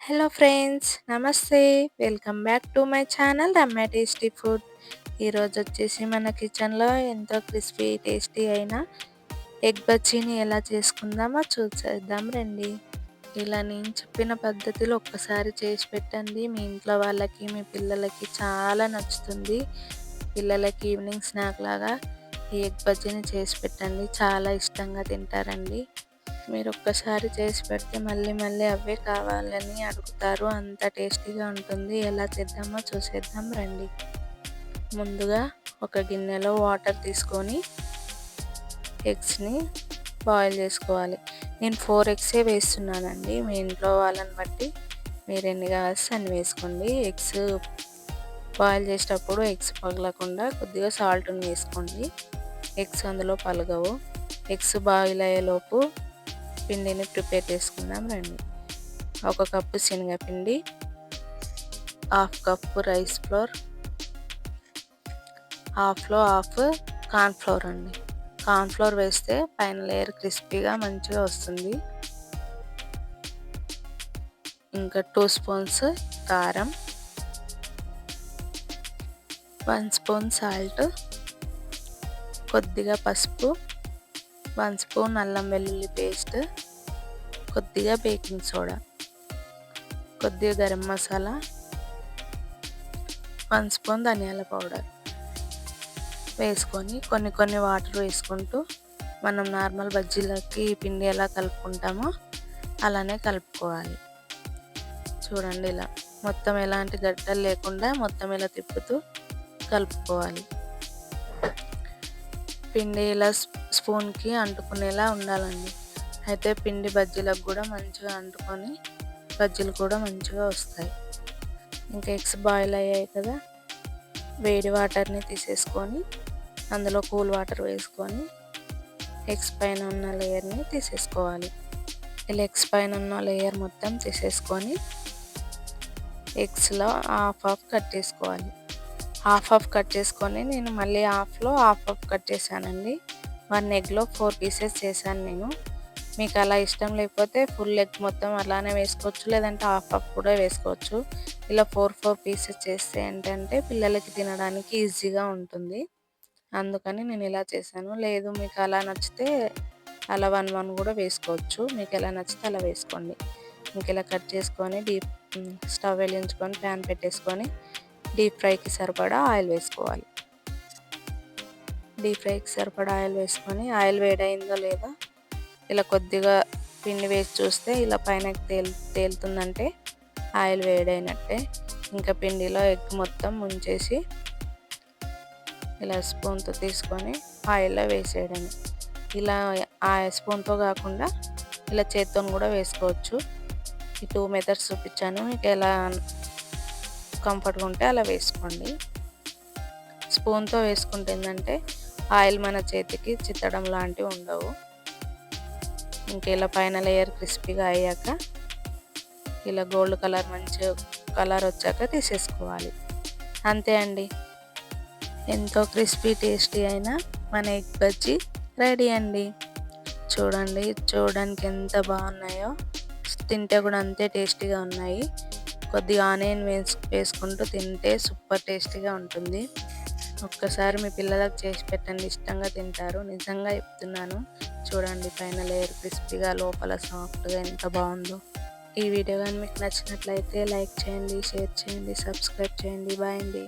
Hello friends, నమస్తే. Welcome back to my channel Ramya tasty food. ఈరోజు వచ్చేసి మన కిచెన్లో ఎంతో క్రిస్పీ టేస్టీ అయిన ఎగ్ బజ్జీని ఎలా చేసుకుందామో చూసేద్దాం రండి. ఇలా నేను చెప్పిన పద్ధతిలో ఒక్కసారి చేసి పెట్టండి. మీ ఇంట్లో వాళ్ళకి, మీ పిల్లలకి చాలా నచ్చుతుంది. పిల్లలకి ఈవినింగ్ స్నాక్ లాగా ఈ ఎగ్ బజ్జీని చేసి పెట్టండి, చాలా ఇష్టంగా తింటారండి. మీరు ఒక్కసారి చేసి పెడితే మళ్ళీ మళ్ళీ అవే కావాలని అడుగుతారు, అంత టేస్టీగా ఉంటుంది. ఎలా చేద్దామో చూసేద్దాం రండి. ముందుగా ఒక గిన్నెలో వాటర్ తీసుకొని ఎగ్స్ని బాయిల్ చేసుకోవాలి. నేను 4 ఎగ్సే వేస్తున్నానండి. మీ ఇంట్లో వాళ్ళని బట్టి మీరు ఎన్ని కావాల్సి అన్ని వేసుకోండి. ఎగ్స్ బాయిల్ చేసేటప్పుడు ఎగ్స్ పగలకుండా కొద్దిగా సాల్ట్ని వేసుకోండి. ఎగ్స్ అందులో పలగవు. ఎగ్స్ బాయిల్ అయ్యేలోపు పిండిని ప్రిపేర్ చేసుకుందాం రండి. 1 కప్పు శనగపిండి, 1/2 కప్పు రైస్ ఫ్లోర్, హాఫ్లో హాఫ్ కార్న్ఫ్లోర్ అండి. కార్న్ఫ్లోర్ వేస్తే పైన లేయర్ క్రిస్పీగా మంచిగా వస్తుంది. ఇంకా 2 స్పూన్స్ కారం, 1 స్పూన్ సాల్ట్, కొద్దిగా పసుపు, 1 స్పూన్ అల్లం వెల్లుల్లి పేస్ట్, కొద్దిగా బేకింగ్ సోడా, కొద్దిగా గరం మసాలా, 1 స్పూన్ ధనియాల పౌడర్ వేసుకొని కొన్ని వాటర్ వేసుకుంటూ మనం నార్మల్ బజ్జీలకి పిండి ఎలా కలుపుకుంటామో అలానే కలుపుకోవాలి. చూడండి, ఇలా మొత్తం ఎలాంటి గడ్డలు లేకుండా మొత్తం ఇలా తిప్పుతూ కలుపుకోవాలి. పిండి ఇలా స్పూన్కి అంటుకునేలా ఉండాలండి. అయితే పిండి బజ్జీలకు కూడా మంచిగా అంటుకొని బజ్జీలు కూడా మంచిగా వస్తాయి. ఇంకా ఎగ్స్ బాయిల్ అయ్యాయి కదా, వేడి వాటర్ని తీసేసుకొని అందులో కూల్ వాటర్ వేసుకొని ఎగ్స్ పైన ఉన్న లేయర్ని తీసేసుకోవాలి. ఇలా ఎగ్స్ పైన ఉన్న లేయర్ మొత్తం తీసేసుకొని ఎగ్స్లో హాఫ్ కట్ చేసుకోవాలి. హాఫ్ కట్ చేసుకొని నేను మళ్ళీ హాఫ్లో హాఫ్ కట్ చేశానండి. 1 ఎగ్లో 4 పీసెస్ చేశాను నేను. మీకు అలా ఇష్టం లేకపోతే ఫుల్ ఎగ్ మొత్తం అలానే వేసుకోవచ్చు, లేదంటే హాఫ్ కూడా వేసుకోవచ్చు. ఇలా 4 పీసెస్ చేస్తే ఏంటంటే పిల్లలకి తినడానికి ఈజీగా ఉంటుంది. అందుకని నేను ఇలా చేశాను. లేదు మీకు అలా నచ్చితే అలా 1 కూడా వేసుకోవచ్చు. మీకు ఎలా నచ్చితే అలా వేసుకోండి. ఇంక ఇలా కట్ చేసుకొని స్టవ్ వెలిగించుకొని ప్యాన్ పెట్టేసుకొని డీప్ ఫ్రైకి సరిపడా ఆయిల్ వేసుకోవాలి. డీప్ ఫ్రైకి సరిపడా ఆయిల్ వేసుకొని ఆయిల్ వేడైందో లేదో ఇలా కొద్దిగా పిండి వేసి చూస్తే ఇలా పైన తేలుతుందంటే ఆయిల్ వేడైనట్టే. ఇంకా పిండిలో ఎగ్ మొత్తం ముంచేసి ఇలా స్పూన్తో తీసుకొని ఆయిల్లో వేసేయడమే. ఇలా ఆ స్పూన్తో కాకుండా ఇలా చేత్తో కూడా వేసుకోవచ్చు. ఈ 2 మెథడ్స్ చూపించాను, మీకు ఎలా కంఫర్ట్గా ఉంటే అలా వేసుకోండి. స్పూన్తో వేసుకుంటే ఏంటంటే ఆయిల్ మన చేతికి చిత్తడం లాంటివి ఉండవు. ఇంక ఇలా పైన లేయర్ క్రిస్పీగా అయ్యాక ఇలా గోల్డ్ కలర్ మంచి కలర్ వచ్చాక తీసేసుకోవాలి. అంతే అండి, ఎంతో క్రిస్పీ టేస్టీ అయిన మన ఎగ్ బజ్జీ రెడీ అండి. చూడండి, చూడడానికి ఎంత బాగున్నాయో, తింటే కూడా అంతే టేస్టీగా ఉన్నాయి. కొద్దిగా ఆనియన్ వేసుకుంటూ తింటే సూపర్ టేస్టీగా ఉంటుంది. ఒక్కసారి మీ పిల్లలకు చేసి పెట్టండి, ఇష్టంగా తింటారు. నిజంగా చెప్తున్నాను. చూడండి, పైన లేయర్ క్రిస్పీగా లోపల సాఫ్ట్గా ఎంత బాగుందో. ఈ వీడియో కానీ మీకు నచ్చినట్లయితే లైక్ చేయండి, షేర్ చేయండి, సబ్స్క్రైబ్ చేయండి. బాయ్ అండి.